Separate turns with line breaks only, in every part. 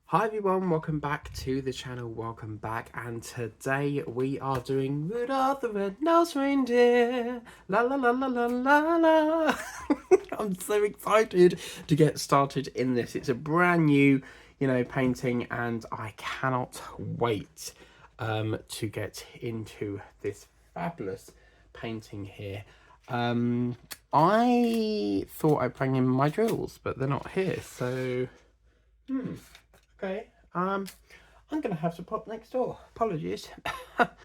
Hi everyone, welcome back to the channel, welcome back, and today we are doing Rudolph the Red-Nosed Reindeer, la la la la la la la. I'm so excited to get started in this. It's a brand new, painting, and I cannot wait to get into this fabulous painting here. I thought I'd bring in my drills, but they're not here, so okay, I'm gonna have to pop next door. Apologies.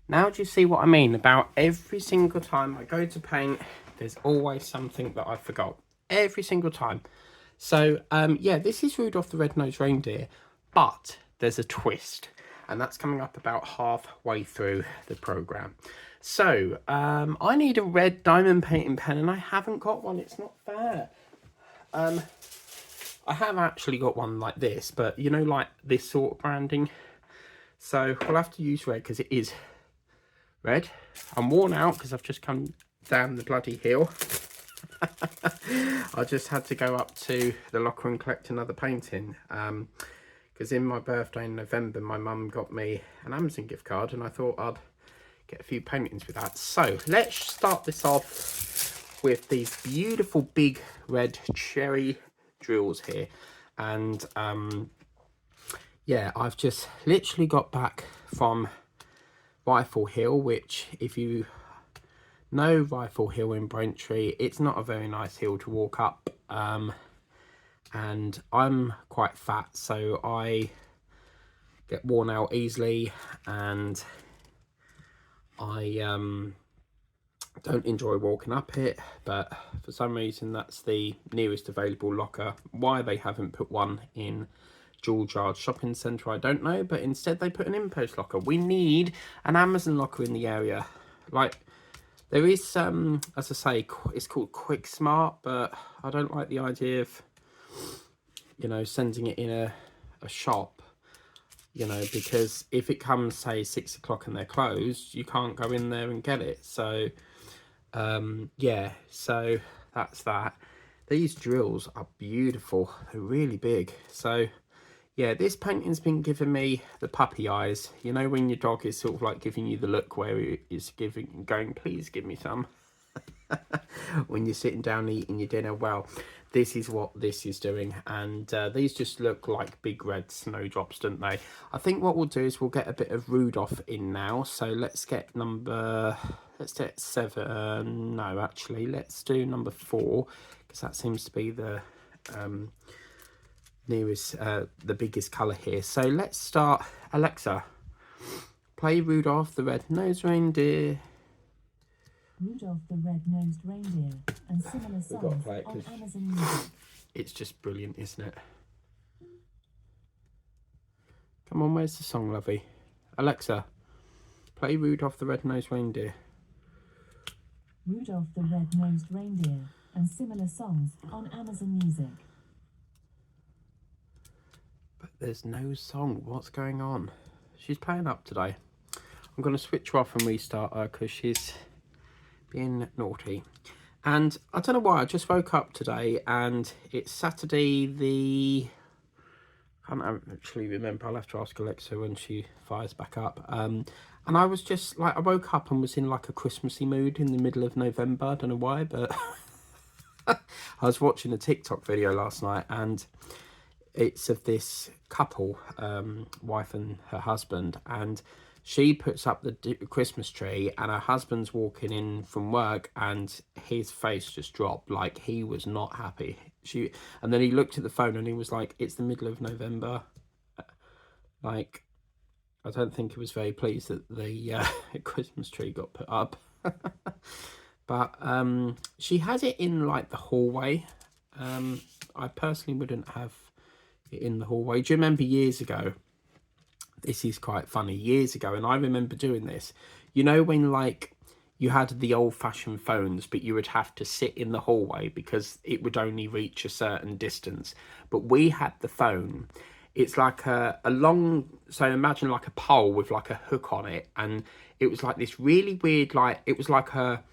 Now do you see what I mean about every single time I go to paint, there's always something that I forgot. Every single time. So, yeah, this is Rudolph the Red-Nosed Reindeer, but there's a twist. And that's coming up about halfway through the program. So, I need a red diamond painting pen, and I haven't got one. It's not fair. I have actually got one like this, but like this sort of branding. So we'll have to use red because it is red. I'm worn out because I've just come down the bloody hill. I just had to go up to the locker and collect another painting. Because in my birthday in November, my mum got me an Amazon gift card, and I thought I'd get a few paintings with that. So let's start this off with these beautiful big red cherry drills here. And yeah, I've just literally got back from Rifle Hill, which if you know Rifle Hill in Braintree, it's not a very nice hill to walk up, and I'm quite fat, so I get worn out easily, and I don't enjoy walking up it, but for some reason that's the nearest available locker. Why they haven't put one in George Yard Shopping Centre, I don't know, but instead they put an InPost locker. We need an Amazon locker in the area. Like, there is as I say, it's called Quick Smart, but I don't like the idea of sending it in a shop, because if it comes say 6 o'clock and they're closed, you can't go in there and get it. So yeah, so that's that. These drills are beautiful, they're really big. So yeah, this painting's been giving me the puppy eyes. You know when your dog is sort of like giving you the look where it is going, please give me some. When you're sitting down eating your dinner, well, this is what this is doing. And these just look like big red snowdrops, don't they? I think what we'll do is we'll get a bit of Rudolph in now. So let's get let's get 7. No, actually, let's do number 4, because that seems to be the nearest, the biggest colour here. So let's start. Alexa, play Rudolph the Red-Nosed Reindeer.
Rudolph the Red-Nosed Reindeer and similar songs on Amazon Music.
It's just brilliant, isn't it? Come on, where's the song, lovey? Alexa, play Rudolph the Red-Nosed Reindeer.
Rudolph the Red-Nosed Reindeer and similar songs on Amazon Music.
But there's no song. What's going on? She's playing up today. I'm going to switch her off and restart her because she's being naughty. And I don't know why, I just woke up today and it's Saturday I can't actually remember. I'll have to ask Alexa when she fires back up. And I was just like, I woke up and was in like a Christmassy mood in the middle of November. I don't know why, but I was watching a TikTok video last night, and it's of this couple, wife and her husband, and she puts up the Christmas tree, and her husband's walking in from work, and his face just dropped. Like, he was not happy. And then he looked at the phone and he was like, it's the middle of November. Like, I don't think he was very pleased that the Christmas tree got put up. But she had it in like the hallway. I personally wouldn't have it in the hallway. Do you remember years ago? This is quite funny. Years ago, and I remember doing this. You know when like you had the old-fashioned phones, but you would have to sit in the hallway because it would only reach a certain distance. But we had the phone. It's like a long, so imagine like a pole with like a hook on it, and it was like this really weird, like it was like a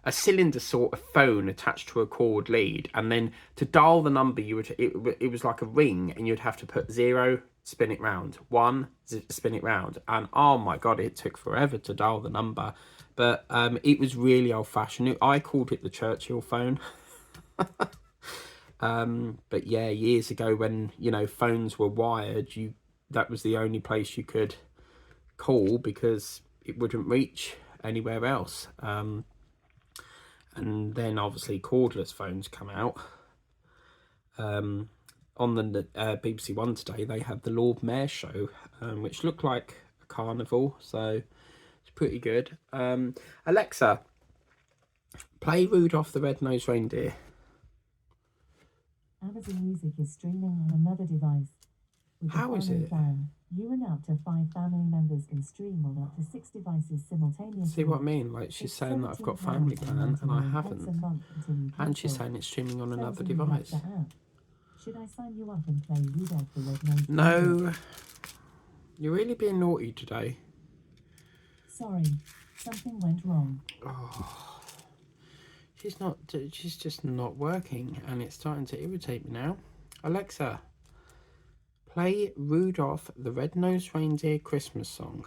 cylinder sort of phone attached to a cord lead, and then to dial the number it was like a ring, and you'd have to put 0 spin it round. 1, spin it round. And oh my God, it took forever to dial the number. But it was really old fashioned. I called it the Churchill phone. But yeah, years ago when, you know, phones were wired, that was the only place you could call because it wouldn't reach anywhere else. And then obviously cordless phones come out. On the BBC One today, they had the Lord Mayor show, which looked like a carnival, so it's pretty good. Alexa, play Rudolph the Red-Nosed Reindeer.
Amazon Music is streaming on another device. With the
How is
family
it?
plan, you and up to 5 family members can stream on up to 6 devices simultaneously.
See what I mean? Like, she's saying that I've got family plan and I haven't. And she's saying it's streaming on another device.
Should I sign you up and play Rudolph the Red-Nosed Reindeer?
No. You're really being naughty today.
Sorry, something went wrong.
Oh, she's just not working and it's starting to irritate me now. Alexa, play Rudolph the Red-Nosed Reindeer Christmas song.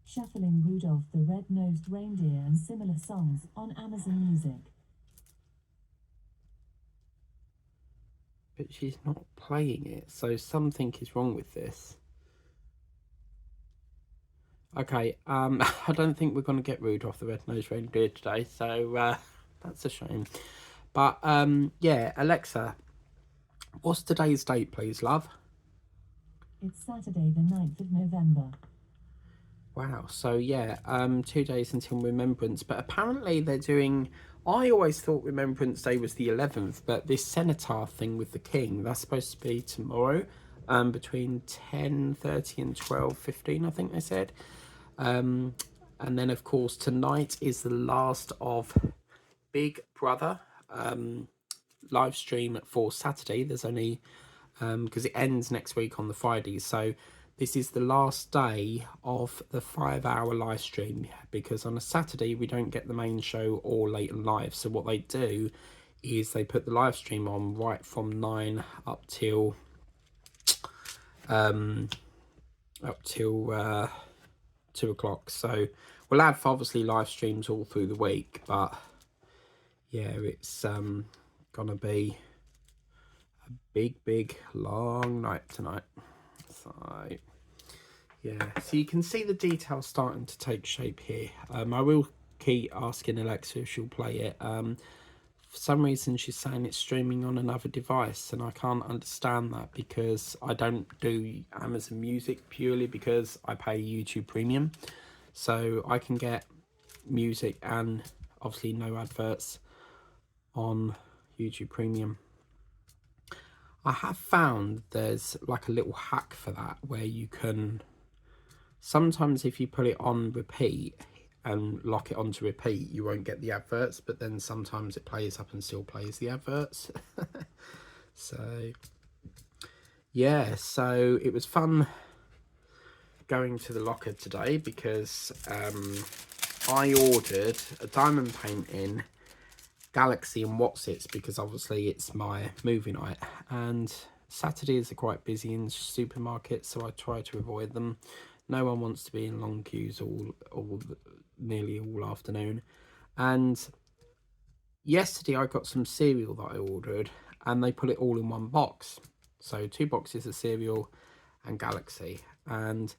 Shuffling Rudolph the Red-Nosed Reindeer and similar songs on Amazon Music.
But she's not playing it, so something is wrong with this. Okay, I don't think we're going to get Rudolph the Red-Nosed Reindeer today, so that's a shame. But yeah, Alexa, what's today's date, please, love?
It's Saturday the 9th of November.
Wow, so yeah, 2 days until Remembrance, but apparently they're doing... I always thought Remembrance Day was the 11th, but this cenotaph thing with the king, that's supposed to be tomorrow, between 10:30 and 12:15, I think they said. And then, of course, tonight is the last of Big Brother live stream for Saturday. There's only... because it ends next week on the Friday, so this is the last day of the 5-hour live stream, because on a Saturday we don't get the main show or late and live. So what they do is they put the live stream on right from 9 up till 2 o'clock. So we'll have obviously live streams all through the week, but yeah, it's gonna be a big long night tonight. So yeah, so you can see the details starting to take shape here. I will keep asking Alexa if she'll play it. For some reason she's saying it's streaming on another device, and I can't understand that because I don't do Amazon Music purely because I pay YouTube Premium, so I can get music and obviously no adverts on YouTube Premium. I have found there's like a little hack for that where you can, sometimes if you put it on repeat and lock it onto repeat, you won't get the adverts, but then sometimes it plays up and still plays the adverts. So yeah, so it was fun going to the locker today because I ordered a diamond painting Galaxy and Watsits because obviously it's my movie night, and Saturdays are quite busy in supermarkets, so I try to avoid them. No one wants to be in long queues nearly all afternoon. And yesterday I got some cereal that I ordered and they put it all in one box, so 2 boxes of cereal and Galaxy. And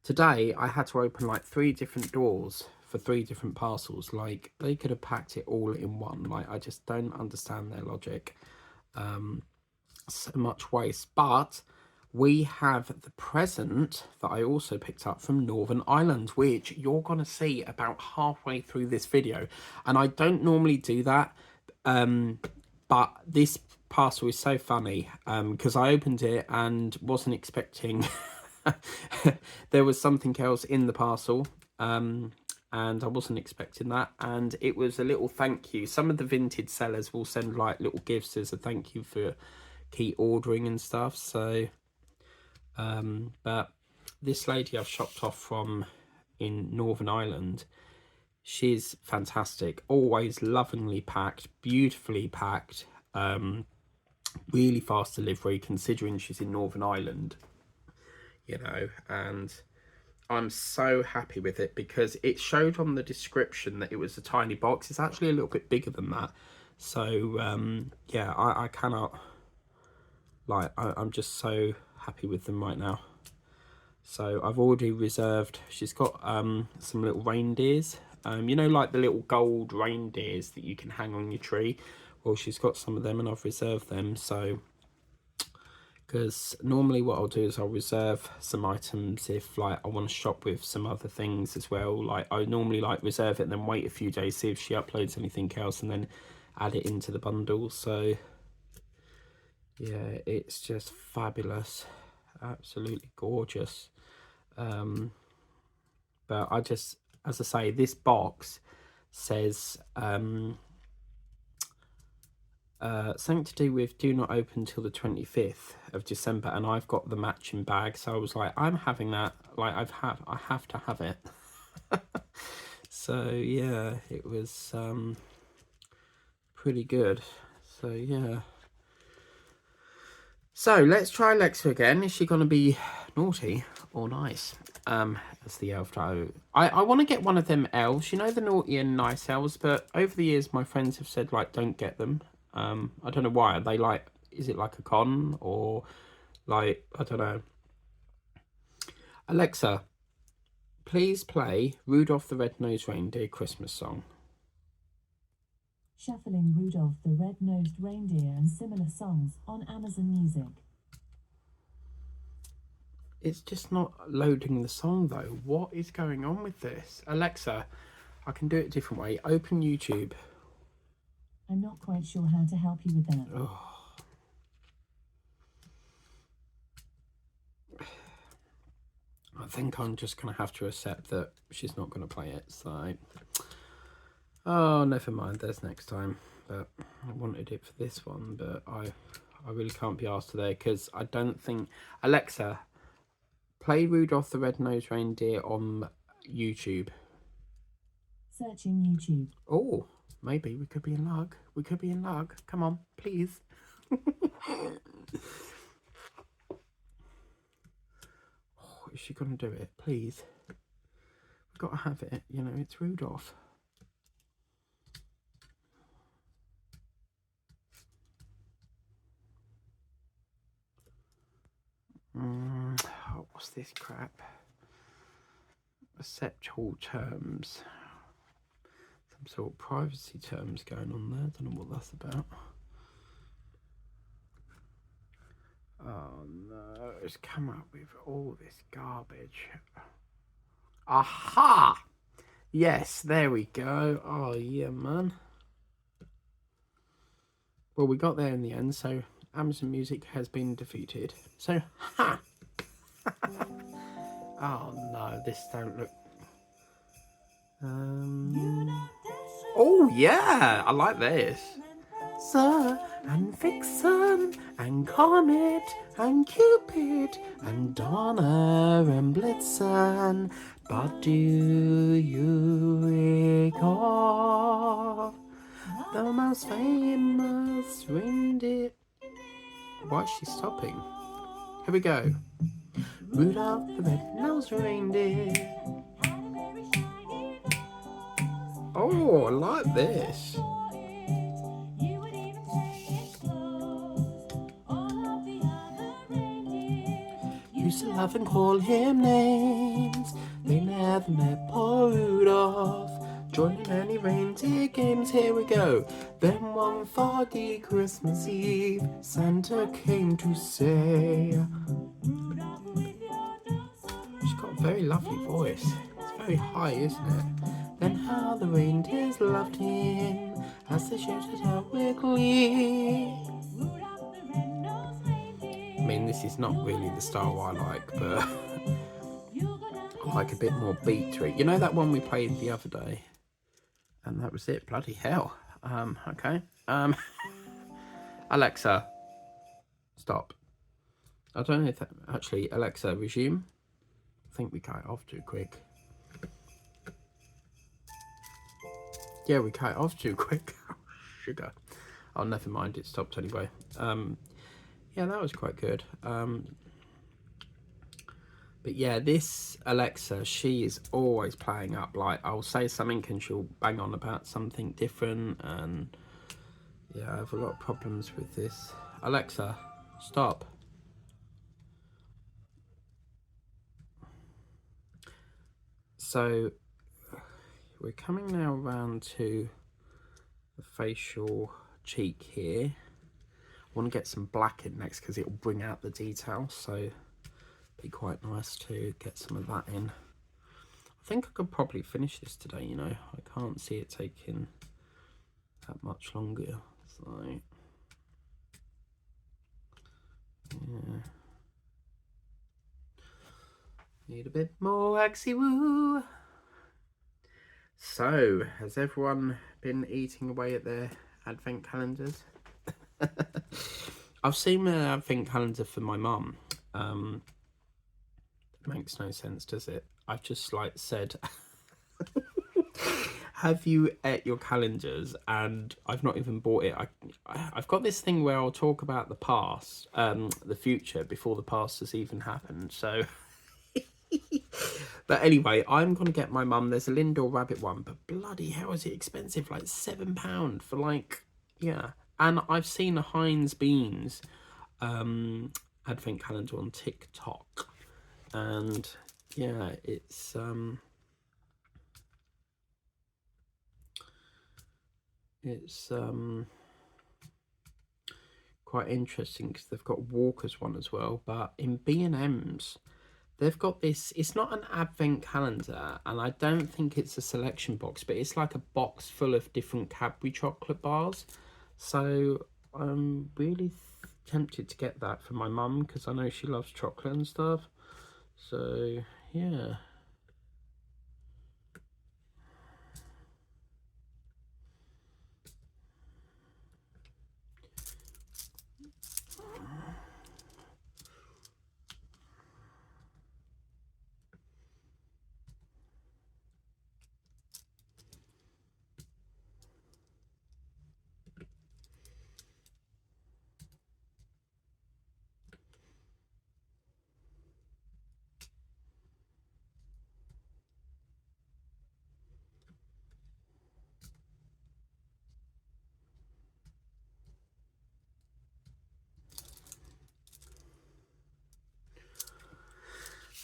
today I had to open like 3 different doors for 3 different parcels. Like, they could have packed it all in one. Like, I just don't understand their logic. So much waste. But we have the present that I also picked up from Northern Ireland, which you're gonna see about halfway through this video, and I don't normally do that, but this parcel is so funny because I opened it and wasn't expecting there was something else in the parcel, and I wasn't expecting that, and it was a little thank you. Some of the vintage sellers will send like little gifts as a thank you for keep ordering and stuff. So but this lady I've shopped off from in Northern Ireland, she's fantastic, always lovingly packed, beautifully packed, really fast delivery considering she's in Northern Ireland, you know, and I'm so happy with it because it showed on the description that it was a tiny box. It's actually a little bit bigger than that. So yeah, I cannot, like, I'm just so happy with them right now. So I've already reserved, she's got some little reindeers, you know, like the little gold reindeers that you can hang on your tree. Well, she's got some of them and I've reserved them. So because normally what I'll do is I'll reserve some items if like I want to shop with some other things as well. Like I normally like reserve it and then wait a few days, see if she uploads anything else and then add it into the bundle. So yeah, it's just fabulous, absolutely gorgeous. But I just, as I say, this box says something to do with do not open till the 25th of December, and I've got the matching bag, so I was like, I'm having that. Like I have to have it. So yeah, it was pretty good. So yeah. So let's try Alexa again. Is she gonna be naughty or nice? As the elf died. I want to get one of them elves, you know, the naughty and nice elves, but over the years my friends have said like don't get them. I don't know why. Are they like, is it like a con or like, I don't know. Alexa, please play Rudolph the Red-Nosed Reindeer Christmas song.
Shuffling Rudolph the Red-Nosed Reindeer and similar songs on Amazon Music.
It's just not loading the song though. What is going on with this? Alexa, I can do it a different way. Open YouTube.
I'm not quite sure how to help you with that.
Oh. I think I'm just going to have to accept that she's not going to play it. So, oh, never mind. There's next time. But I wanted it for this one, but I really can't be asked today because I don't think... Alexa, play Rudolph the Red-Nosed Reindeer on YouTube.
Searching YouTube.
Oh, maybe we could be in luck. We could be in luck. Come on, please. Oh, is she going to do it? Please. We've got to have it. You know, it's Rudolph. Oh, what's this crap? Accept all terms. Some sort of privacy terms going on there. Don't know what that's about. Oh no, it's come up with all this garbage. Aha! Yes, there we go. Oh yeah, man. Well, we got there in the end, so Amazon Music has been defeated. So, ha! Oh no, this don't look... Oh yeah, I like this. Sir and Vixen and Comet and Cupid and Donner and Blitzen, but do you recall the most famous reindeer? Why is she stopping? Here we go. Rudolph the Red-Nosed Reindeer. Oh, I like this. Used to laugh and call him names. They never met poor Rudolph. Joining any reindeer games, here we go. Then one foggy Christmas Eve, Santa came to say. She's got a very lovely voice. It's very high, isn't it? Then how the reindeers loved him as they shouted out with glee. I mean, this is not really the style I like, but I like a bit more beat to it. You know that one we played the other day? And that was it. Bloody hell. Okay. Alexa, stop. I don't know if that... Actually, Alexa, resume. I think we cut it off too quick. Yeah, we cut it off too quick. Sugar. Oh, never mind, it stopped anyway. Yeah, that was quite good. But yeah, this Alexa, she is always playing up. Like, I'll say something and she'll bang on about something different. And yeah, I have a lot of problems with this. Alexa, stop. So we're coming now around to the facial cheek here. I want to get some black in next because it'll bring out the detail. So it'd be quite nice to get some of that in. I think I could probably finish this today, you know. I can't see it taking that much longer. So yeah. Need a bit more waxy woo. So, has everyone been eating away at their advent calendars? I've seen an advent calendar for my mum. It makes no sense, does it? I've just like said, have you ate your calendars? And I've not even bought it. I've got this thing where I'll talk about the past, the future, before the past has even happened. So, but anyway, I'm gonna get my mum. There's a Lindor rabbit one, but bloody hell, is it expensive? Like £7 for like, yeah. And I've seen a Heinz Beans advent calendar on TikTok, and yeah, it's quite interesting because they've got Walker's one as well. But in B&M's, they've got this, it's not an advent calendar, and I don't think it's a selection box, but it's like a box full of different Cadbury chocolate bars. So I'm really tempted to get that for my mum because I know she loves chocolate and stuff. So yeah.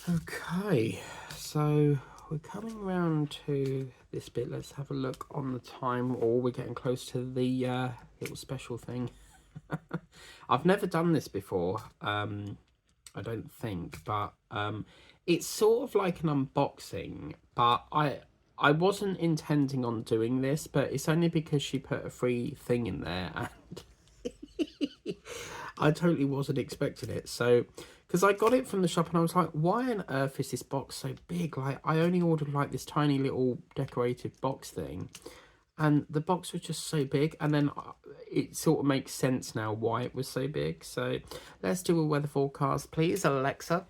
Okay, so we're coming around to this bit. Let's have a look on the time, or we're getting close to the little special thing. I've never done this before, I don't think, but it's sort of like an unboxing, but I wasn't intending on doing this, but it's only because she put a free thing in there, and I totally wasn't expecting it. So, because I got it from the shop and I was like, why on earth is this box so big? Like, I only ordered like this tiny little decorated box thing, and the box was just so big. And then it sort of makes sense now why it was so big. So let's do a weather forecast, please, Alexa.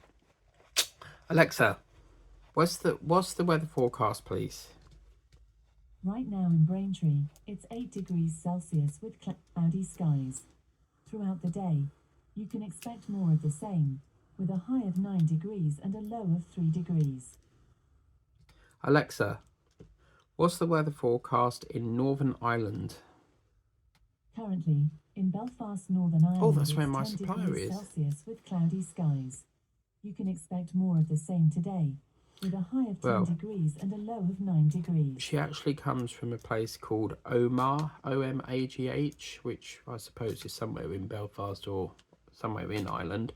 Alexa, what's the weather forecast, please?
Right now in Braintree, it's 8 degrees Celsius with cloudy skies. Throughout the day, you can expect more of the same, with a high of 9 degrees and a low of 3 degrees.
Alexa, what's the weather forecast in Northern Ireland?
Currently, in Belfast, Northern Ireland,
Oh, that's
it's
where my
10
supplier
degrees
is.
Celsius with cloudy skies. You can expect more of the same today, with a high of 10 degrees and a low of 9 degrees.
She actually comes from a place called Omagh, O-M-A-G-H, which I suppose is somewhere in Belfast or somewhere in Ireland.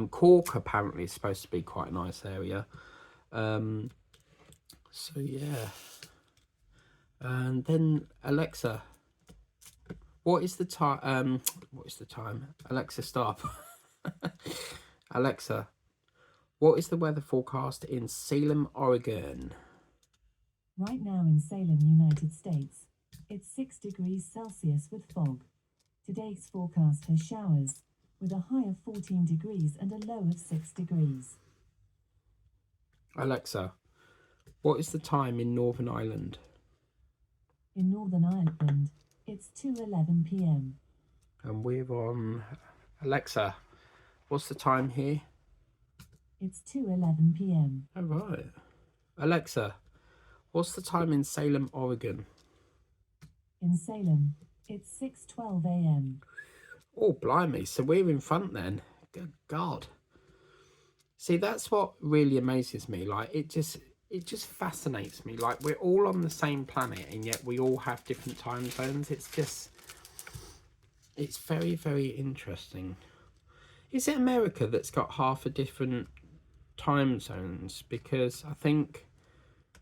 Cork apparently is supposed to be quite a nice area. So yeah. And then Alexa, what is the time? What is the time? Alexa, stop. Alexa, what is the weather forecast in Salem, Oregon?
Right now in Salem, United States, it's 6 degrees Celsius with fog. Today's forecast has showers, with a high of 14 degrees and a low of 6 degrees.
Alexa, what is the time in Northern Ireland?
In Northern Ireland, It's 2:11 p.m.
And we're on... Alexa, what's the time here?
It's 2:11 p.m.
Oh, right. Alexa, what's the time in Salem, Oregon?
In Salem, it's 6:12 a.m.
Oh, blimey. So we're in front then. Good God. See, that's what really amazes me. Like, it just fascinates me. Like, we're all on the same planet, and yet we all have different time zones. It's very, very interesting. Is it America that's got half a different time zones? Because I think,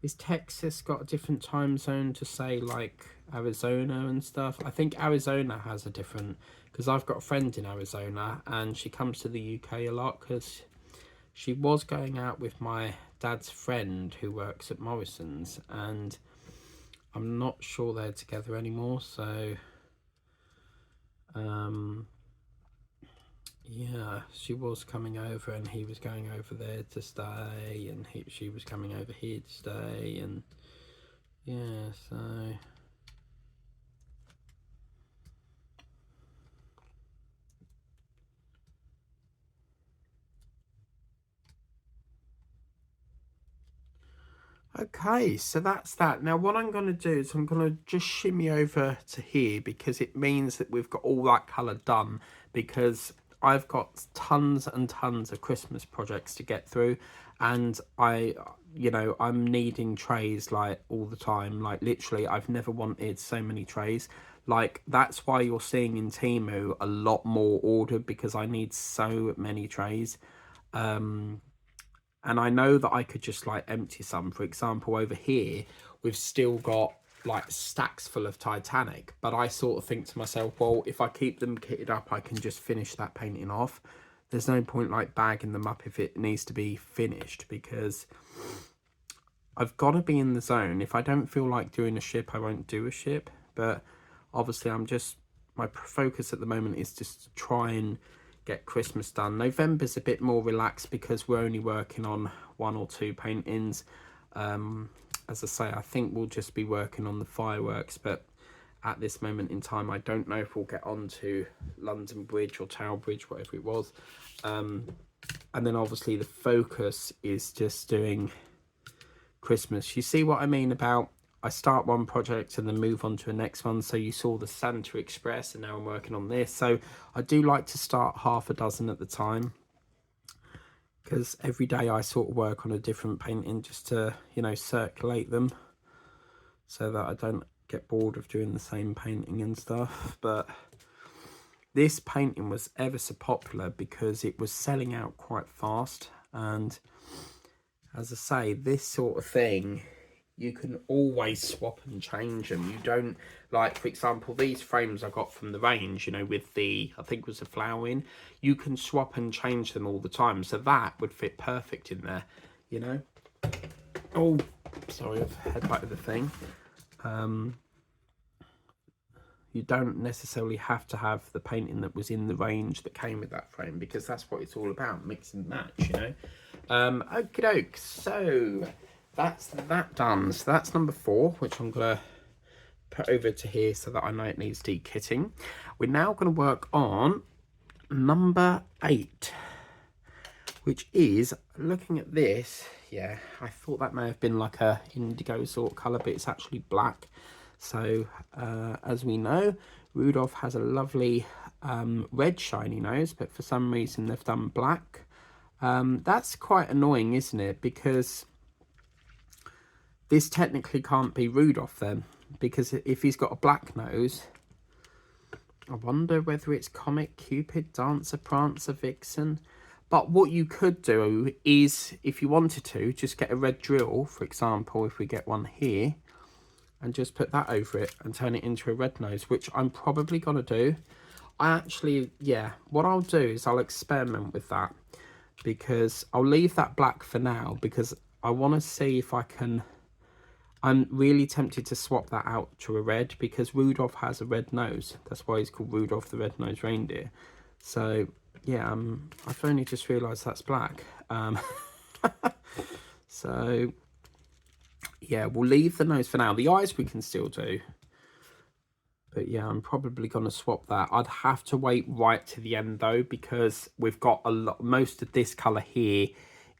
is Texas got a different time zone to, say, like Arizona and stuff? I think Arizona has a different, because I've got a friend in Arizona and she comes to the UK a lot because she was going out with my dad's friend who works at Morrison's, and I'm not sure they're together anymore. So yeah, she was coming over and he was going over there to stay, and she was coming over here to stay, and yeah, so okay, so that's that. Now what I'm going to do is I'm going to just shimmy over to here, because it means that we've got all that colour done, because I've got tons and tons of Christmas projects to get through, and I'm needing trays like all the time. Like, literally, I've never wanted so many trays. Like, that's why you're seeing in Temu a lot more ordered, because I need so many trays. And I know that I could just like empty some. For example, over here we've still got like stacks full of Titanic, but I sort of think to myself, well, if I keep them kitted up, I can just finish that painting off. There's no point like bagging them up if it needs to be finished, because I've got to be in the zone. If I don't feel like doing a ship, I won't do a ship. But obviously my focus at the moment is just to try and get Christmas done. November's a bit more relaxed because we're only working on 1 or 2 paintings. As I say, I think we'll just be working on the fireworks, but at this moment in time, I don't know if we'll get on to London Bridge or Tower Bridge, whatever it was. And then obviously the focus is just doing Christmas. You see what I mean about I start one project and then move on to the next one. So you saw the Santa Express, and now I'm working on this. So I do like to start half a dozen at the time, because every day I sort of work on a different painting just to, circulate them so that I don't get bored of doing the same painting and stuff. But this painting was ever so popular because it was selling out quite fast. And as I say, this sort of thing, you can always swap and change them. You don't, like, for example, these frames I got from the range, with the, I think it was a flower in, you can swap and change them all the time. So that would fit perfect in there, Oh, sorry, I've headbutted the thing. You don't necessarily have to have the painting that was in the range that came with that frame, because that's what it's all about, mix and match, Okie doke, so that's that done. So that's number 4, which I'm gonna put over to here so that I know it needs de-kitting. We're now going to work on number 8, which is, looking at this, yeah, I thought that may have been like a indigo sort of colour, but it's actually black. So as we know, Ruldolph has a lovely red shiny nose, but for some reason they've done black. That's quite annoying, isn't it? Because this technically can't be Ruldolph then, because if he's got a black nose, I wonder whether it's Comet, Cupid, Dancer, Prancer, Vixen. But what you could do is, if you wanted to, just get a red drill, for example, if we get one here, and just put that over it and turn it into a red nose, which I'm probably going to do. What I'll do is I'll experiment with that, because I'll leave that black for now, because I want to see if I can. I'm really tempted to swap that out to a red, because Ruldolph has a red nose. That's why he's called Ruldolph the Red-Nosed Reindeer. So yeah, I've only just realised that's black. So yeah, we'll leave the nose for now. The eyes we can still do. But yeah, I'm probably going to swap that. I'd have to wait right to the end though, because we've got a lot. Most of this colour here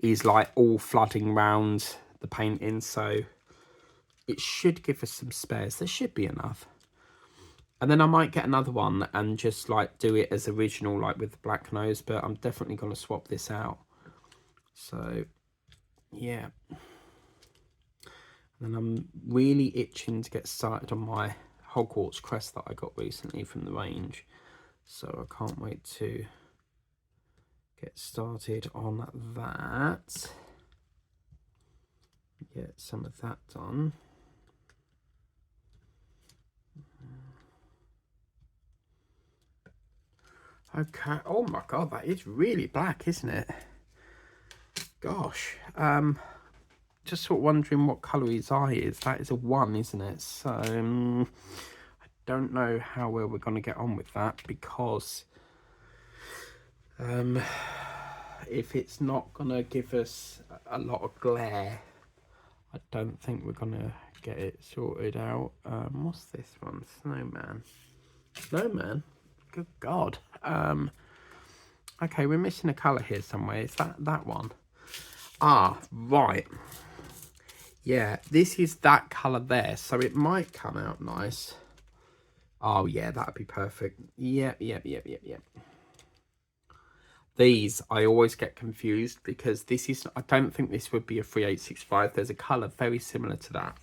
is like all flooding round the painting, so it should give us some spares. There should be enough. And then I might get another one and just like do it as original, like with the black nose, but I'm definitely going to swap this out. So yeah. And I'm really itching to get started on my Hogwarts crest that I got recently from the range. So I can't wait to get started on that. Get some of that done. Okay. Oh my god, that is really black, isn't it? Gosh. Just sort of wondering what colour his eye is. That is a 1, isn't it? So I don't know how well we're going to get on with that, because if it's not going to give us a lot of glare, I don't think we're going to get it sorted out. What's this one? Snowman. Snowman? Good God. Okay, we're missing a colour here somewhere. Is that one? Ah, right. Yeah, this is that colour there, so it might come out nice. Oh yeah, that'd be perfect. Yep. These, I always get confused because this is, I don't think this would be a 3865. There's a colour very similar to that.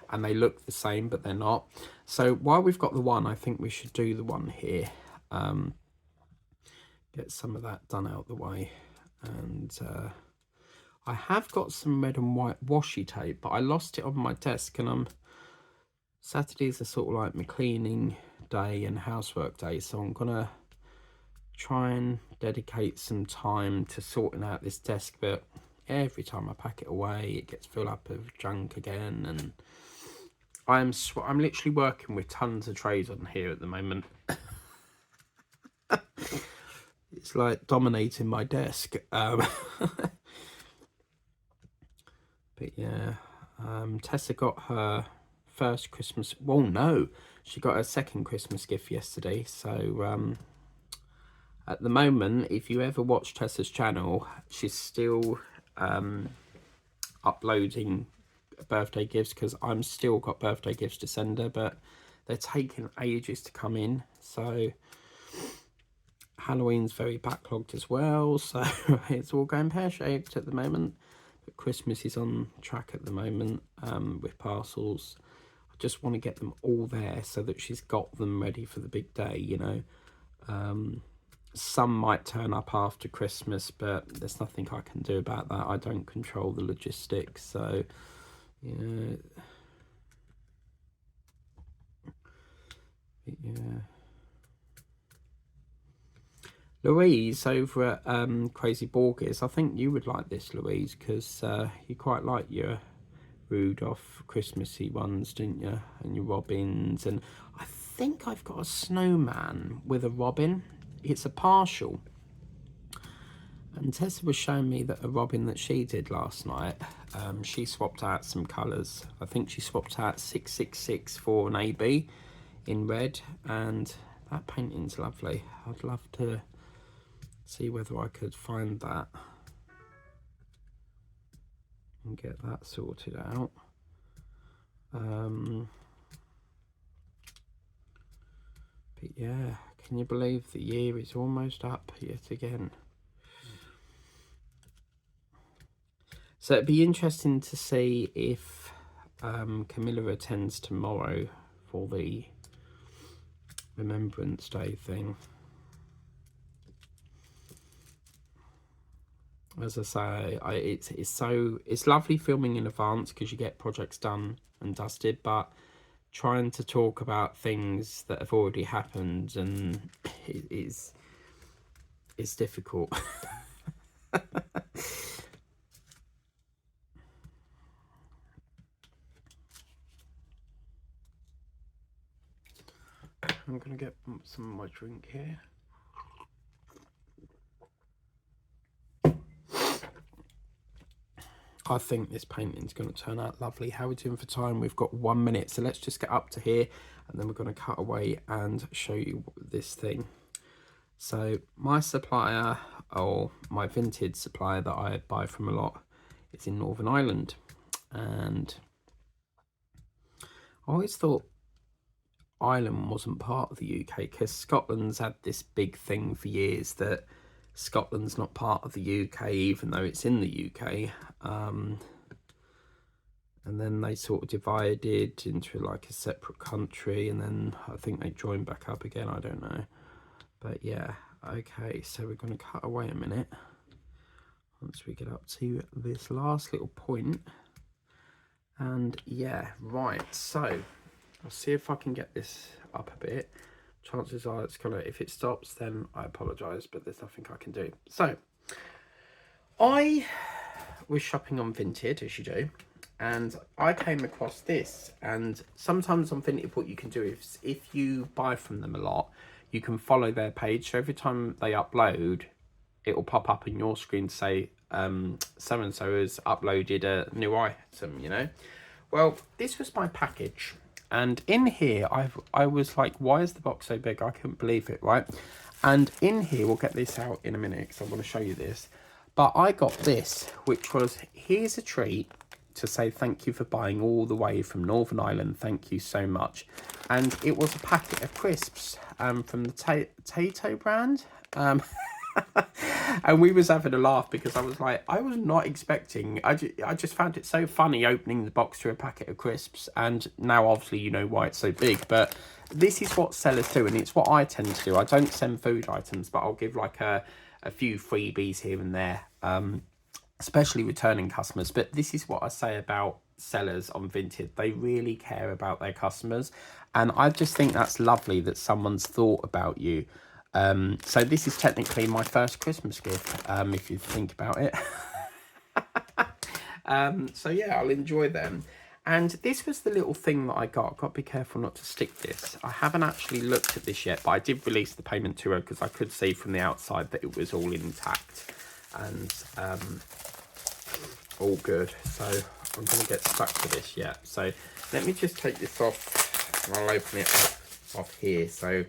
And they look the same, but they're not. So while we've got the one, I think we should do the one here. Get some of that done out the way. And I have got some red and white washi tape, but I lost it on my desk, and Saturdays are sort of like my cleaning day and housework day, so I'm gonna try and dedicate some time to sorting out this desk. But every time I pack it away, it gets filled up with junk again, and I'm literally working with tons of trays on here at the moment. It's like dominating my desk. But yeah, Tessa got her first Christmas, well no, she got her second Christmas gift yesterday. So at the moment, if you ever watch Tessa's channel, she's still uploading birthday gifts, because I'm still got birthday gifts to send her, but they're taking ages to come in. So Halloween's very backlogged as well, so it's all going pear-shaped at the moment. But Christmas is on track at the moment with parcels. I just want to get them all there so that she's got them ready for the big day, you know. Some might turn up after Christmas, but there's nothing I can do about that. I don't control the logistics, so yeah. Louise over at Crazy Borges, I think you would like this, Louise, because you quite like your Ruldolph Christmassy ones, didn't you? And your robins. And I think I've got a snowman with a robin. It's a partial. And Tessa was showing me that a robin that she did last night, she swapped out some colours. I think she swapped out 666 for an AB in red, and that painting's lovely. I'd love to see whether I could find that and get that sorted out. But yeah, can you believe the year is almost up yet again? So it'd be interesting to see if Camilla attends tomorrow for the Remembrance Day thing. As I say, it's lovely filming in advance because you get projects done and dusted, but trying to talk about things that have already happened and it's difficult. I'm gonna get some of my drink here. I think this painting's going to turn out lovely. How are we doing for time? We've got 1 minute, so let's just get up to here and then we're going to cut away and show you this thing. So my supplier, or my vintage supplier that I buy from a lot, is in Northern Ireland, and I always thought Ireland wasn't part of the UK, because Scotland's had this big thing for years that Scotland's not part of the UK even though it's in the UK. And then they sort of divided into like a separate country, and then I think they joined back up again, I don't know. But yeah, okay, so we're going to cut away a minute once we get up to this last little point. And yeah, right, so I'll see if I can get this up a bit. Chances are it's gonna, if it stops, then I apologise, but there's nothing I can do. So I was shopping on Vinted, as you do, and I came across this. And sometimes on Vinted, what you can do is, if you buy from them a lot, you can follow their page. So every time they upload, it will pop up on your screen to say so and so has uploaded a new item, you know. Well, this was my package, and in here I was like, why is the box so big? I couldn't believe it, right? And in here, we'll get this out in a minute because I want to show you this, but I got this, which was, here's a treat to say thank you for buying all the way from Northern Ireland, thank you so much. And it was a packet of crisps from the Tato brand. And we was having a laugh because I was like, I was not expecting, I just found it so funny opening the box to a packet of crisps. And now obviously you know why it's so big, but this is what sellers do, and it's what I tend to do. I don't send food items, but I'll give like a few freebies here and there, especially returning customers. But this is what I say about sellers on Vinted. They really care about their customers, and I just think that's lovely that someone's thought about you. So this is technically my first Christmas gift, if you think about it. So yeah, I'll enjoy them. And this was the little thing that I got. Got to be careful not to stick this. I haven't actually looked at this yet, but I did release the payment to her because I could see from the outside that it was all intact and all good. So I'm going to get stuck to this yet. So let me just take this off and I'll open it up off here. So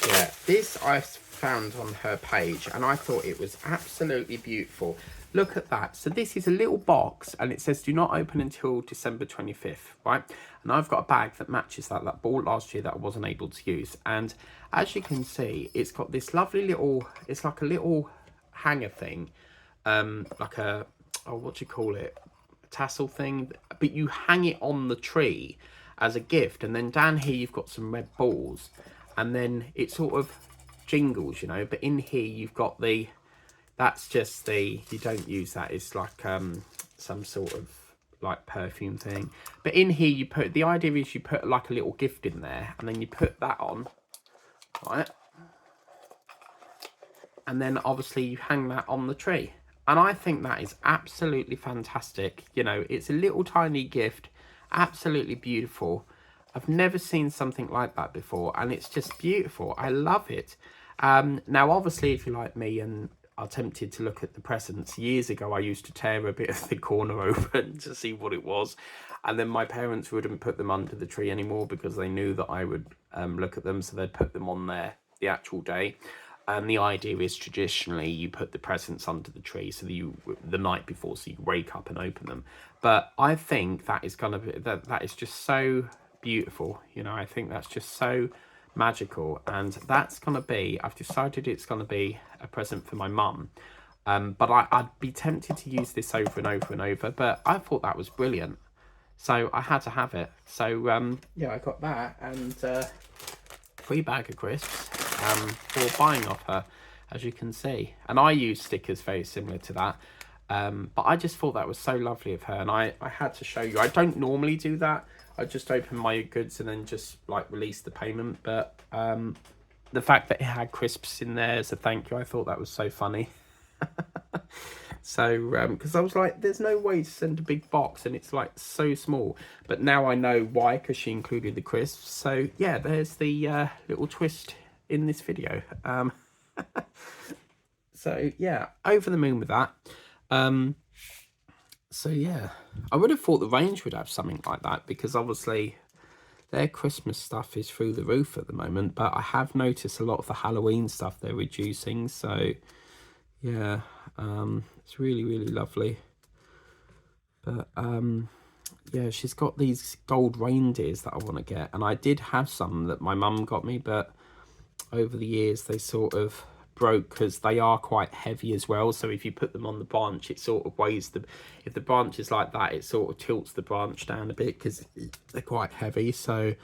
yeah, this I found on her page and I thought it was absolutely beautiful. Look at that. So this is a little box and it says do not open until December 25th, right? And I've got a bag that matches that I bought last year that I wasn't able to use. And as you can see, it's got this lovely little, it's like a little hanger thing, like a, oh, what do you call it? A tassel thing, but you hang it on the tree as a gift. And then down here, you've got some red balls. And then it sort of jingles, you know, but in here you've got the, that's just the, you don't use that, it's like some sort of like perfume thing. But in here you put, the idea is you put like a little gift in there and then you put that on, right? And then obviously you hang that on the tree. And I think that is absolutely fantastic. You know, it's a little tiny gift, absolutely beautiful. I've never seen something like that before, and it's just beautiful. I love it. Now, obviously, if you're like me and are tempted to look at the presents, years ago, I used to tear a bit of the corner open to see what it was. And then my parents wouldn't put them under the tree anymore because they knew that I would look at them. So they'd put them on there the actual day. And the idea is traditionally you put the presents under the tree so that you, the night before, so you wake up and open them. But I think that is gonna be, that is just so beautiful. You know, I think that's just so magical, and that's gonna be, I've decided it's gonna be a present for my mum. But I'd be tempted to use this over and over and over, but I thought that was brilliant. So I had to have it. So yeah, I got that, and free bag of crisps for buying off her, as you can see. And I use stickers very similar to that, but I just thought that was so lovely of her, and I had to show you. I don't normally do that. I just open my goods and then just like release the payment, but the fact that it had crisps in there as a thank you, I thought that was so funny. So because I was like, there's no way to send a big box and it's like so small, but now I know why, because she included the crisps. So yeah, there's the little twist in this video. So yeah, over the moon with that. So yeah, I would have thought the range would have something like that, because obviously their Christmas stuff is through the roof at the moment, but I have noticed a lot of the Halloween stuff they're reducing. So yeah, it's really, really lovely. But yeah, she's got these gold reindeers that I want to get, and I did have some that my mum got me, but over the years they sort of broke because they are quite heavy as well. So if you put them on the branch, it sort of weighs the, if the branch is like that, it sort of tilts the branch down a bit because they're quite heavy. So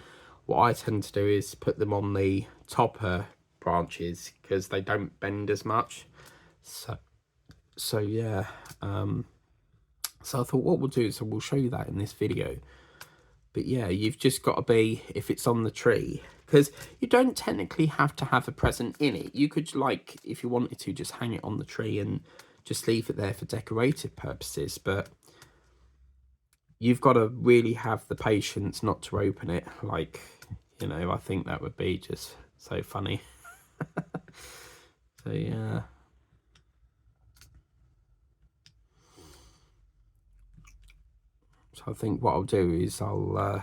what I tend to do is put them on the topper branches because they don't bend as much. So yeah, so I thought what we'll do is we'll show you that in this video. But yeah, you've just got to be, if it's on the tree, because you don't technically have to have a present in it. You could, like, if you wanted to, just hang it on the tree and just leave it there for decorative purposes. But you've got to really have the patience not to open it. Like, you know, I think that would be just so funny. So yeah. So I think what I'll do is I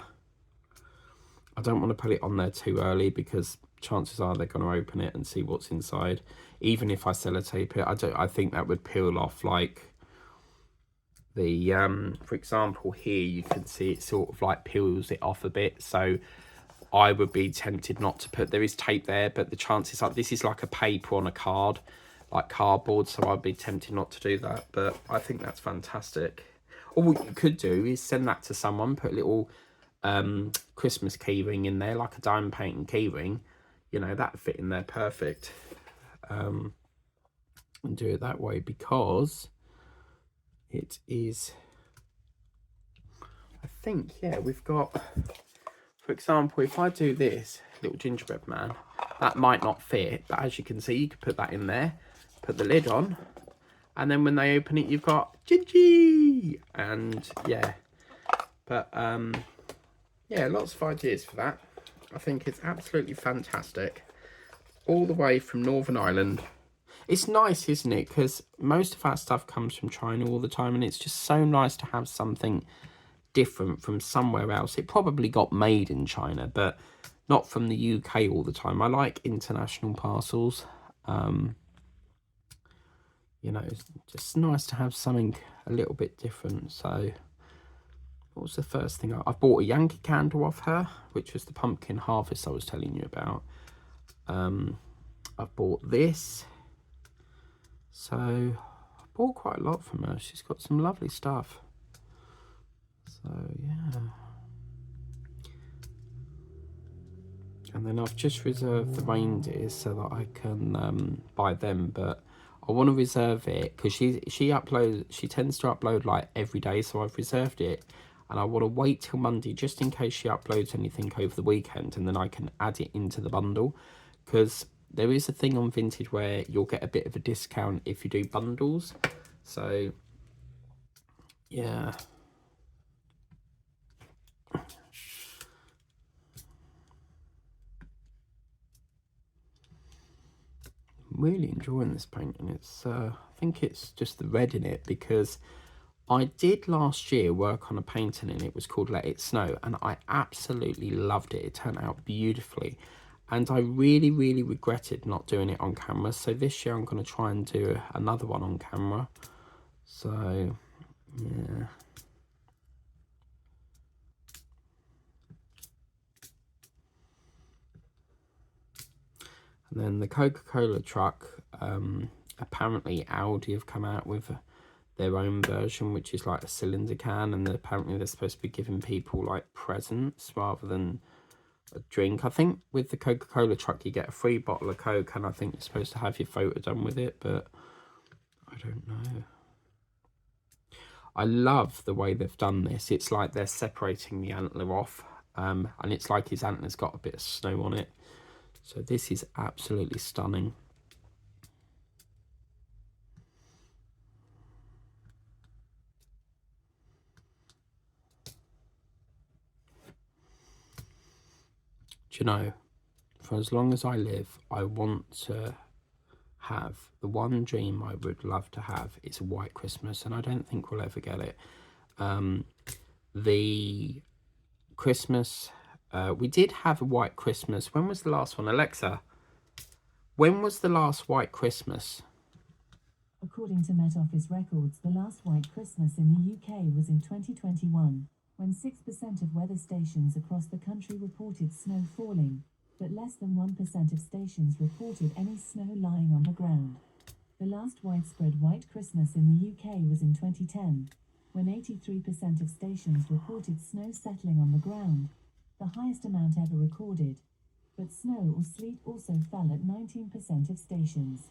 don't want to put it on there too early, because chances are they're going to open it and see what's inside. Even if I sellotape it, I think that would peel off, like the for example here you can see it sort of like peels it off a bit. So I would be tempted not to put, there is tape there, but the chances are this is like a paper on a card, like cardboard, so I'd be tempted not to do that. But I think that's fantastic. Or what you could do is send that to someone, put a little Christmas keyring in there, like a diamond painting keyring, you know, that fit in there perfect. And do it that way, because it is, I think, yeah, we've got, for example, if I do this little gingerbread man, that might not fit, but as you can see, you could put that in there, put the lid on, and then when they open it, you've got Gingy. And yeah, but yeah, lots of ideas for that. I think it's absolutely fantastic. All the way from Northern Ireland. It's nice, isn't it? Because most of our stuff comes from China all the time, and it's just so nice to have something different from somewhere else. It probably got made in China, but not from the UK all the time. I like international parcels. You know, it's just nice to have something a little bit different. So what was the first thing? I bought a Yankee candle off her, which was the pumpkin harvest I was telling you about. I bought this. So I bought quite a lot from her. She's got some lovely stuff. So yeah. And then I've just reserved the reindeers so that I can buy them, but I want to reserve it because she tends to upload like every day, so I've reserved it, and I want to wait till Monday just in case she uploads anything over the weekend, and then I can add it into the bundle, because there is a thing on Vinted where you'll get a bit of a discount if you do bundles. So yeah. Really enjoying this painting. It's I think it's just the red in it, because I did last year work on a painting and it was called Let It Snow, and I absolutely loved it. It turned out beautifully, and I really, really regretted not doing it on camera. So this year I'm going to try and do another one on camera. So yeah. And then the Coca-Cola truck, apparently Audi have come out with their own version, which is like a cylinder can, and apparently they're supposed to be giving people like presents rather than a drink. I think with the Coca-Cola truck you get a free bottle of Coke, and I think you're supposed to have your photo done with it, but I don't know. I love the way they've done this. It's like they're separating the antler off, and it's like his antler's got a bit of snow on it. So this is absolutely stunning. Do you know, for as long as I live, I want to have, the one dream I would love to have is a white Christmas, and I don't think we'll ever get it. The Christmas, we did have a white Christmas. When was the last one? Alexa, when was the last white Christmas?
According to Met Office records, the last white Christmas in the UK was in 2021, when 6% of weather stations across the country reported snow falling, but less than 1% of stations reported any snow lying on the ground. The last widespread white Christmas in the UK was in 2010, when 83% of stations reported snow settling on the ground, the highest amount ever recorded. But snow or sleet also fell at 19% of stations.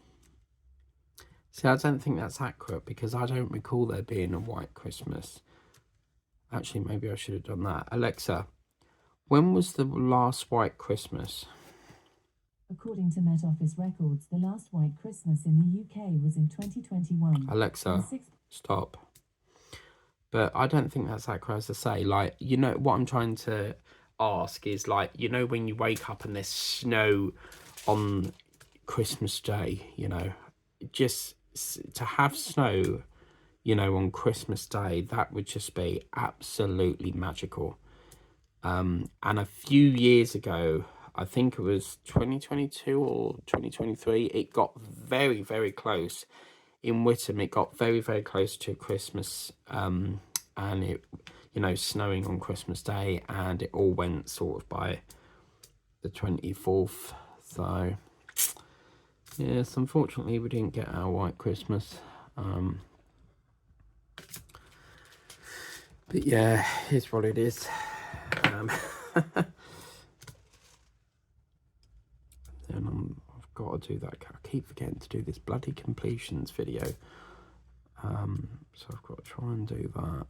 See, I don't think that's accurate because I don't recall there being a white Christmas. Actually, maybe I should have done that. Alexa, when was the last white Christmas?
According to Met Office records, the last white Christmas in the UK was in 2021.
Alexa, stop. But I don't think that's accurate, as I say. Like, you know, what I'm trying to ask is, like, you know, when you wake up and there's snow on Christmas Day, you know, just to have snow, you know, on Christmas Day, that would just be absolutely magical. And a few years ago, I think it was 2022 or 2023, it got very, very close. In Whittam, it got very, very close to Christmas, and it, you know, snowing on Christmas Day, and it all went sort of by the 24th. So, yes, unfortunately, we didn't get our white Christmas. But yeah, it's what it is. Then I've got to do that. I keep forgetting to do this bloody completions video. So I've got to try and do that.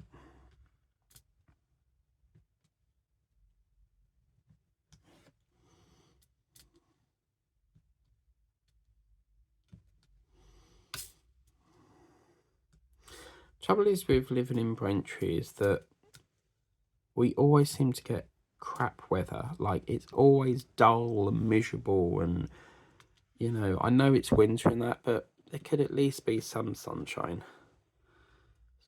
Trouble is with living in Braintree is that we always seem to get crap weather. Like, it's always dull and miserable, and, you know, I know it's winter and that, but there could at least be some sunshine.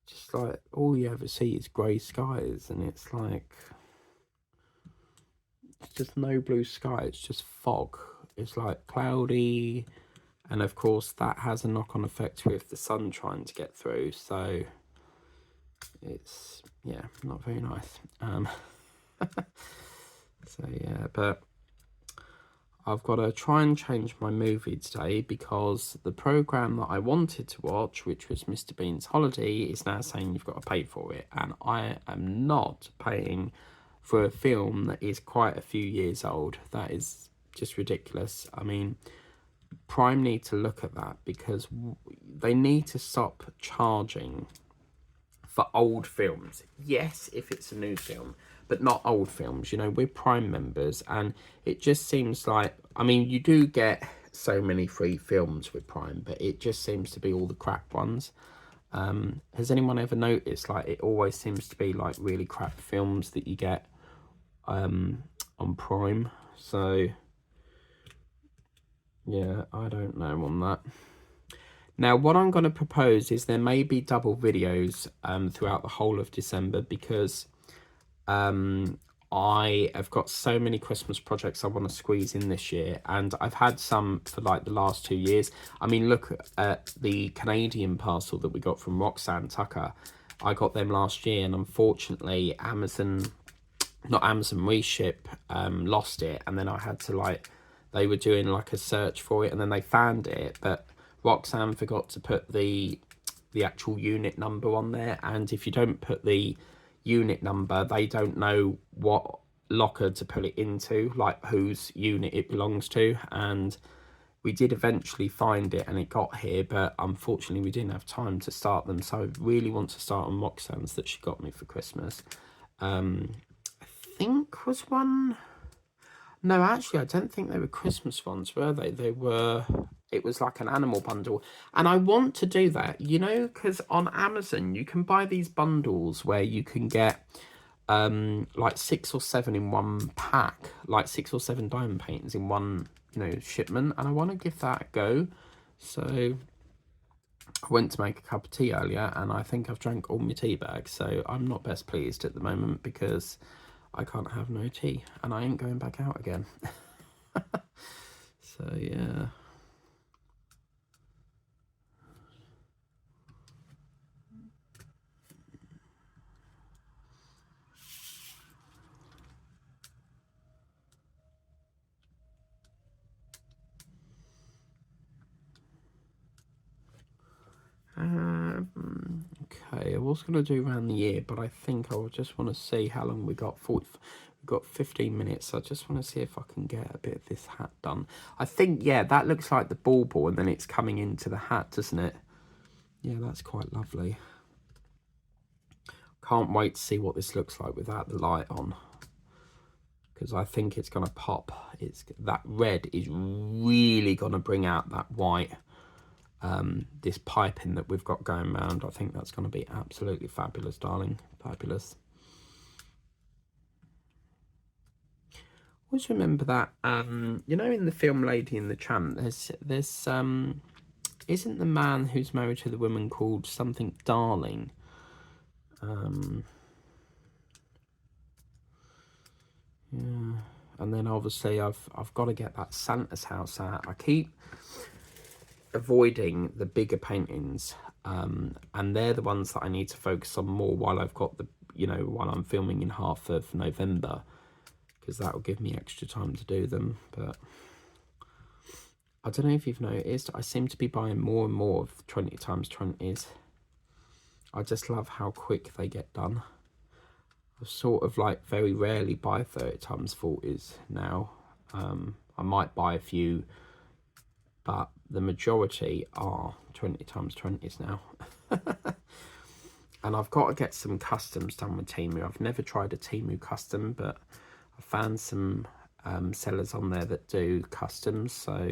It's just like all you ever see is grey skies, and it's like, it's just no blue sky, it's just fog. It's like cloudy, and of course that has a knock-on effect with the sun trying to get through, so it's, yeah, not very nice. So yeah, but I've got to try and change my movie today because the program that I wanted to watch, which was Mr. Bean's Holiday, is now saying you've got to pay for it, and I am not paying for a film that is quite a few years old. That is just ridiculous. I mean, Prime need to look at that because they need to stop charging for old films. Yes, if it's a new film, but not old films. You know, we're Prime members, and it just seems like, I mean, you do get so many free films with Prime, but it just seems to be all the crap ones. Has anyone ever noticed, like, it always seems to be like really crap films that you get on Prime? So yeah, I don't know on that. Now, what I'm going to propose is there may be double videos throughout the whole of December because I have got so many Christmas projects I want to squeeze in this year, and I've had some for like the last 2 years. I mean, look at the Canadian parcel that we got from Roxanne Tucker. I got them last year, and unfortunately Reship lost it, and then I had to, like, they were doing like a search for it, and then they found it, but Roxanne forgot to put the actual unit number on there, and if you don't put the unit number, they don't know what locker to put it into, like whose unit it belongs to. And we did eventually find it and it got here, but unfortunately we didn't have time to start them, so I really want to start on Roxanne's that she got me for Christmas. I think was one, no, actually I don't think they were Christmas ones, were they? It was like an animal bundle, and I want to do that, you know, because on Amazon you can buy these bundles where you can get like 6 or 7 in one pack, like 6 or 7 diamond paintings in one, you know, shipment, and I want to give that a go. So I went to make a cup of tea earlier, and I think I've drank all my tea bags, so I'm not best pleased at the moment because I can't have no tea, and I ain't going back out again. So yeah. Okay, I was going to do around the year, but I think I just want to see how long we got. We've got 15 minutes, so I just want to see if I can get a bit of this hat done. I think, yeah, that looks like the bauble, and then it's coming into the hat, doesn't it? Yeah, that's quite lovely. Can't wait to see what this looks like without the light on, because I think it's going to pop. That red is really going to bring out that white. This piping that we've got going around, I think that's going to be absolutely fabulous, darling. Fabulous. Always remember that, you know, in the film Lady and the Tramp, there's isn't the man who's married to the woman called something Darling? Yeah. And then obviously I've got to get that Santa's house out. I keep avoiding the bigger paintings, and they're the ones that I need to focus on more while I've got the, you know, while I'm filming in half of November, because that will give me extra time to do them. But I don't know if you've noticed, I seem to be buying more and more of 20x20s. I just love how quick they get done. I sort of like very rarely buy 30x40s now. I might buy a few, but the majority are 20x20s now. And I've got to get some customs done with Temu. I've never tried a Temu custom, but I found some sellers on there that do customs. So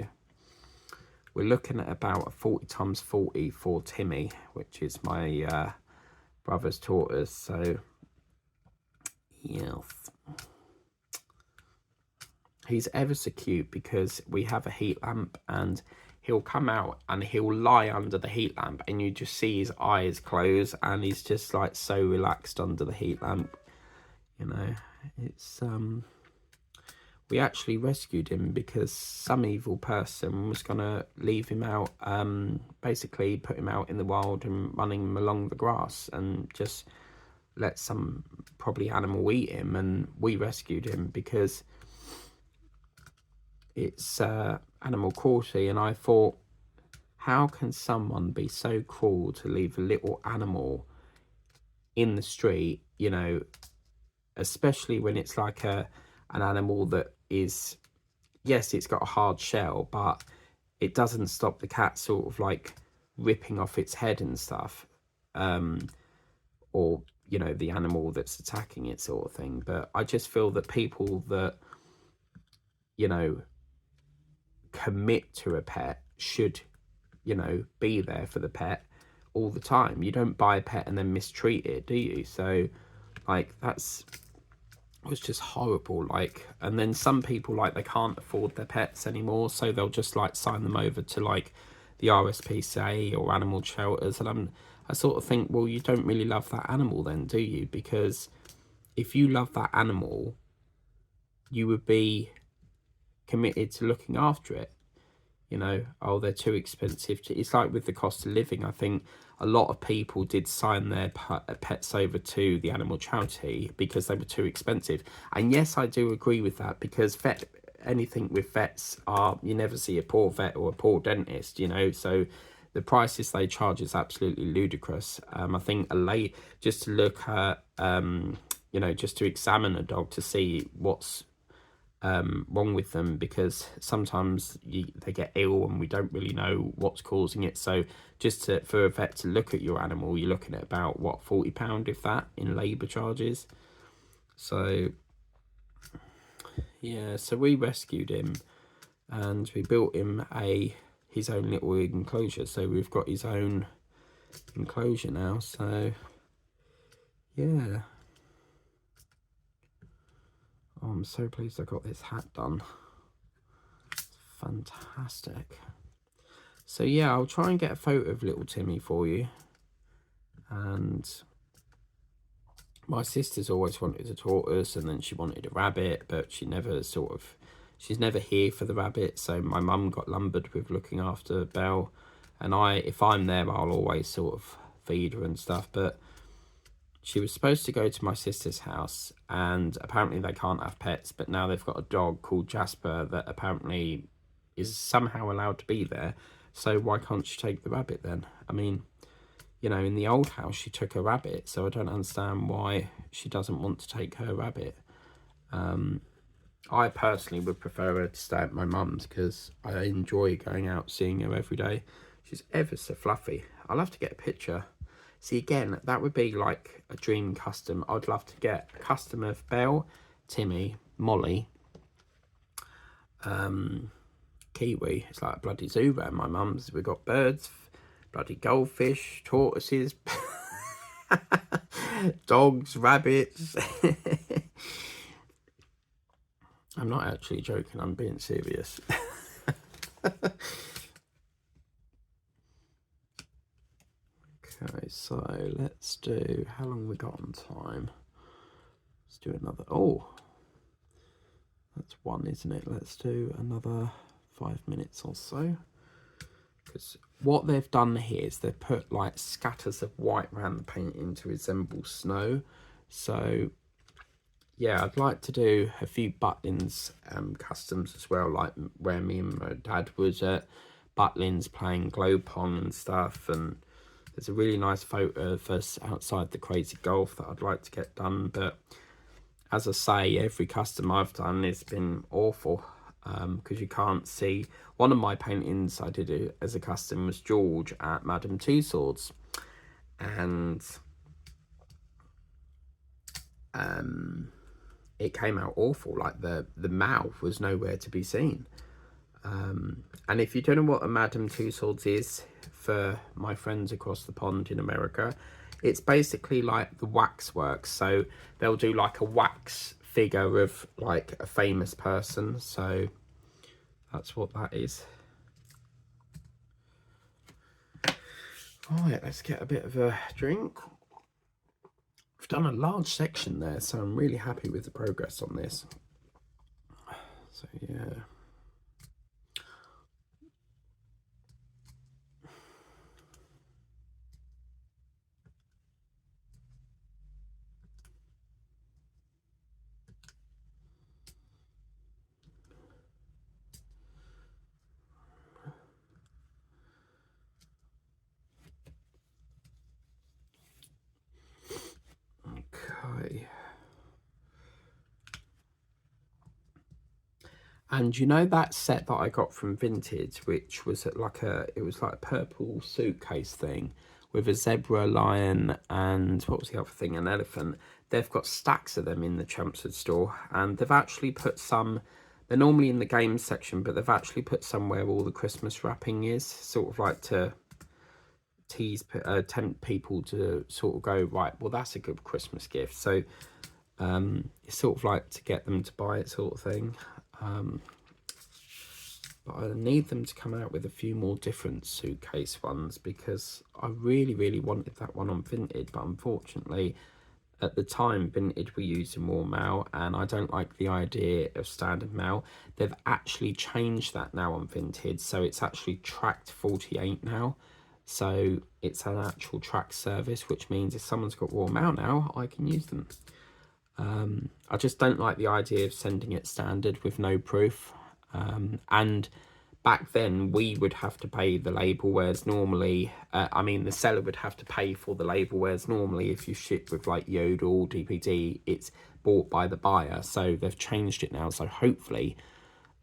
we're looking at about a 40x40 for Timmy, which is my brother's tortoise. So yes, he's ever so cute because we have a heat lamp, and he'll come out and he'll lie under the heat lamp, and you just see his eyes close, and he's just like so relaxed under the heat lamp. You know, it's we actually rescued him because some evil person was gonna leave him out, basically put him out in the wild and running him along the grass and just let some probably animal eat him, and we rescued him because it's animal cruelty. And I thought, how can someone be so cruel to leave a little animal in the street, you know, especially when it's like an animal that is, yes, it's got a hard shell, but it doesn't stop the cat sort of like ripping off its head and stuff, or, you know, the animal that's attacking it sort of thing. But I just feel that people that, you know, commit to a pet should, you know, be there for the pet all the time. You don't buy a pet and then mistreat it, do you? So like that's was just horrible. Like, and then some people, like, they can't afford their pets anymore, so they'll just like sign them over to like the RSPCA or animal shelters. And I sort of think, well, you don't really love that animal then, do you? Because if you love that animal, you would be committed to looking after it. You know, oh, they're too expensive to, it's like with the cost of living. I think a lot of people did sign their pets over to the animal charity because they were too expensive. And yes, I do agree with that, because anything with vets are, you never see a poor vet or a poor dentist, you know, so the prices they charge is absolutely ludicrous. I think just to look at, you know, just to examine a dog to see what's wrong with them, because sometimes they get ill and we don't really know what's causing it. So just for a vet to look at your animal, you're looking at about, what, £40 if that, in labour charges. So yeah, so we rescued him and we built him his own little enclosure. So we've got his own enclosure now. So yeah, oh, I'm so pleased I got this hat done. It's fantastic. So yeah, I'll try and get a photo of little Timmy for you. And my sister's always wanted a tortoise, and then she wanted a rabbit, but she never she's never here for the rabbit. So my mum got lumbered with looking after Belle, and if I'm there, I'll always sort of feed her and stuff. But she was supposed to go to my sister's house, and apparently they can't have pets, but now they've got a dog called Jasper that apparently is somehow allowed to be there. So why can't she take the rabbit then? I mean, you know, in the old house she took a rabbit, so I don't understand why she doesn't want to take her rabbit. I personally would prefer her to stay at my mum's because I enjoy going out seeing her every day. She's ever so fluffy. I'll have to get a picture. See, again, that would be like a dream custom. I'd love to get a custom of Belle, Timmy, Molly, Kiwi. It's like a bloody zoo around my mum's. We've got birds, bloody goldfish, tortoises, dogs, rabbits. I'm not actually joking, I'm being serious. Okay, so let's do, how long we got on time? Let's do another, oh, that's one, isn't it? Let's do another 5 minutes or so. Because what they've done here is they've put like scatters of white around the painting to resemble snow. So yeah, I'd like to do a few Butlins customs as well, like where me and my dad was at Butlins playing glow pong and stuff. And there's a really nice photo of us outside the Crazy Golf that I'd like to get done. But as I say, every custom I've done has been awful because you can't see. One of my paintings I did as a custom was George at Madame Tussauds. And it came out awful. Like the mouth was nowhere to be seen. And if you don't know what a Madame Tussauds is, for my friends across the pond in America, it's basically like the waxworks. So they'll do like a wax figure of like a famous person. So that's what that is. Right, let's get a bit of a drink. I've done a large section there, so I'm really happy with the progress on this. So yeah. Okay. And you know that set that I got from Vintage, which was like it was like a purple suitcase thing with a zebra, lion, and what was the other thing? An elephant. They've got stacks of them in the Chelmsford store, and they've actually put some. They're normally in the games section, but they've actually put some where all the Christmas wrapping is, sort of like to tempt people to sort of go, right, well, that's a good Christmas gift. So it's sort of like to get them to buy it, sort of thing. But I need them to come out with a few more different suitcase ones, because I really, really wanted that one on Vintage, but unfortunately at the time Vintage were using more mail, and I don't like the idea of standard mail. They've actually changed that now on Vintage, so it's actually tracked 48 now. So it's an actual track service, which means if someone's got raw mail now, I can use them. I just don't like the idea of sending it standard with no proof. And back then we would have to pay the label, whereas normally, I mean, the seller would have to pay for the label, whereas normally if you ship with like Yodel, DPD, it's bought by the buyer. So they've changed it now. So hopefully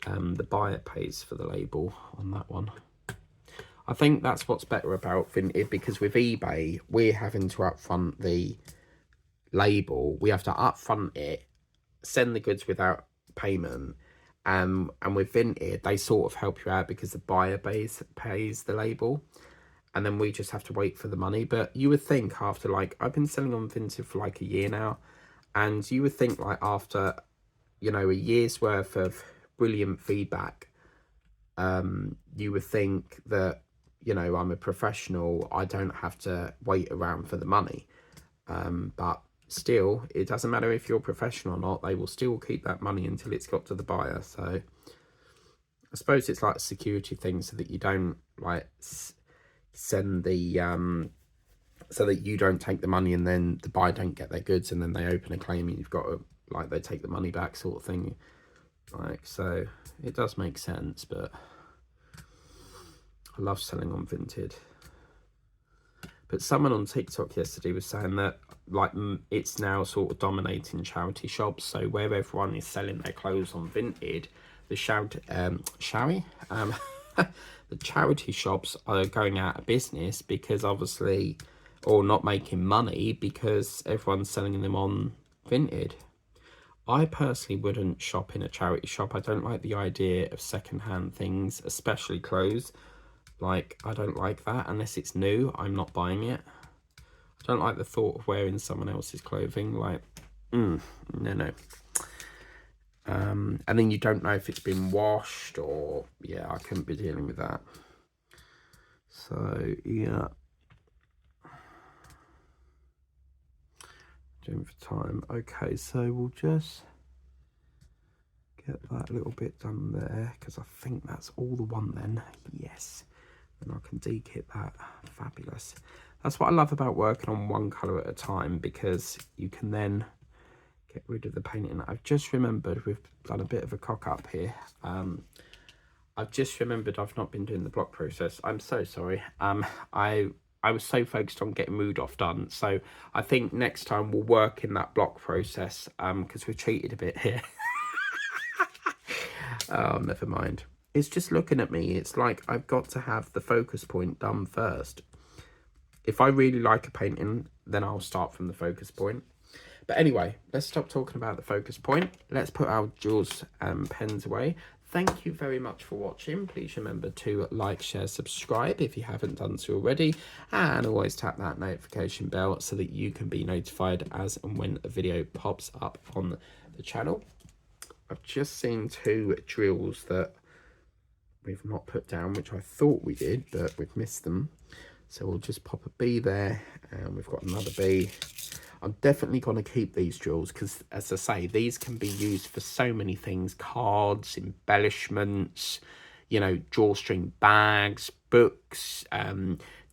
the buyer pays for the label on that one. I think that's what's better about Vinted, because with eBay, we're having to upfront the label. We have to upfront it, send the goods without payment. And with Vinted, they sort of help you out because the buyer pays the label. And then we just have to wait for the money. But you would think after, like, I've been selling on Vinted for like a year now. And you would think like after, you know, a year's worth of brilliant feedback, you would think that you know, I'm a professional, I don't have to wait around for the money. But still, it doesn't matter if you're a professional or not, they will still keep that money until it's got to the buyer. So I suppose it's like a security thing, so that you don't like send the so that you don't take the money and then the buyer don't get their goods and then they open a claim and you've got to, like, they take the money back sort of thing. Like, so it does make sense, but I love selling on Vinted. But someone on TikTok yesterday was saying that, like, it's now sort of dominating charity shops. So where everyone is selling their clothes on Vinted, the the charity shops are going out of business because obviously, or not making money because everyone's selling them on Vinted. I personally wouldn't shop in a charity shop. I don't like the idea of secondhand things, especially clothes. Like, I don't like that. Unless it's new, I'm not buying it. I don't like the thought of wearing someone else's clothing. Like, no. And then you don't know if it's been washed or, yeah, I couldn't be dealing with that. So, yeah. Doing for time. Okay, so we'll just get that little bit done there, because I think that's all the one then. Yes. And I can de-kit that. Fabulous. That's what I love about working on one colour at a time, because you can then get rid of the painting. I've just remembered we've done a bit of a cock up here. I've just remembered I've not been doing the block process. I'm so sorry. I was so focused on getting Ruldolph done. So I think next time we'll work in that block process, because we're cheated a bit here. Oh, never mind. It's just looking at me. It's like I've got to have the focus point done first. If I really like a painting, then I'll start from the focus point. But anyway, let's stop talking about the focus point. Let's put our Jaws pens away. Thank you very much for watching. Please remember to like, share, subscribe if you haven't done so already. And always tap that notification bell so that you can be notified as and when a video pops up on the channel. I've just seen 2 drills that we've not put down, which I thought we did, but we've missed them. So we'll just pop a B there, and we've got another B. I'm definitely going to keep these drills because, as I say, these can be used for so many things. Cards, embellishments, you know, drawstring bags, books,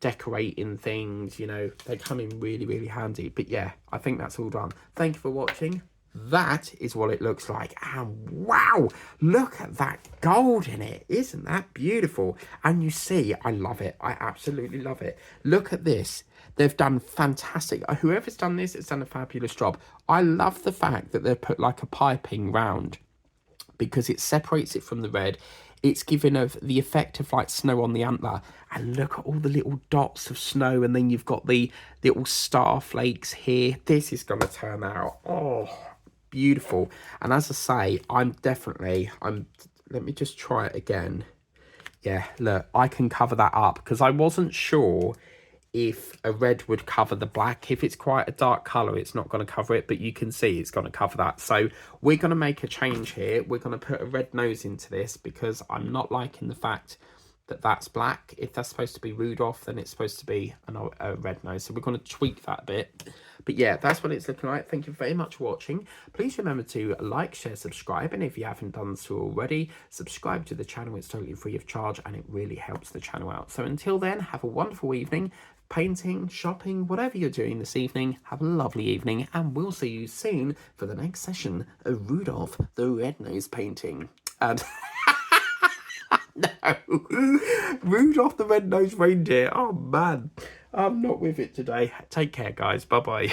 decorating things, you know, they come in really, really handy. But yeah, I think that's all done. Thank you for watching. That is what it looks like. And wow, look at that gold in it. Isn't that beautiful? And you see, I love it. I absolutely love it. Look at this. They've done fantastic. Whoever's done this has done a fabulous job. I love the fact that they've put like a piping round, because it separates it from the red. It's giving the effect of like snow on the antler. And look at all the little dots of snow. And then you've got the little star flakes here. This is going to turn out, oh, beautiful. And as I say, let me just try it again. Yeah, look, I can cover that up, because I wasn't sure if a red would cover the black. If it's quite a dark colour, it's not going to cover it, but you can see it's going to cover that. So we're going to make a change here. We're going to put a red nose into this, because I'm not liking the fact that that's black. If that's supposed to be Ruldolph, then it's supposed to be a red nose. So we're going to tweak that a bit. But yeah, that's what it's looking like. Thank you very much for watching. Please remember to like, share, subscribe. And if you haven't done so already, subscribe to the channel. It's totally free of charge, and it really helps the channel out. So until then, have a wonderful evening. Painting, shopping, whatever you're doing this evening, have a lovely evening, and we'll see you soon for the next session of Ruldolph the Red-Nosed Painting. And no, Rudolph the Red-Nosed Reindeer. Oh man, I'm not with it today. Take care, guys. Bye bye.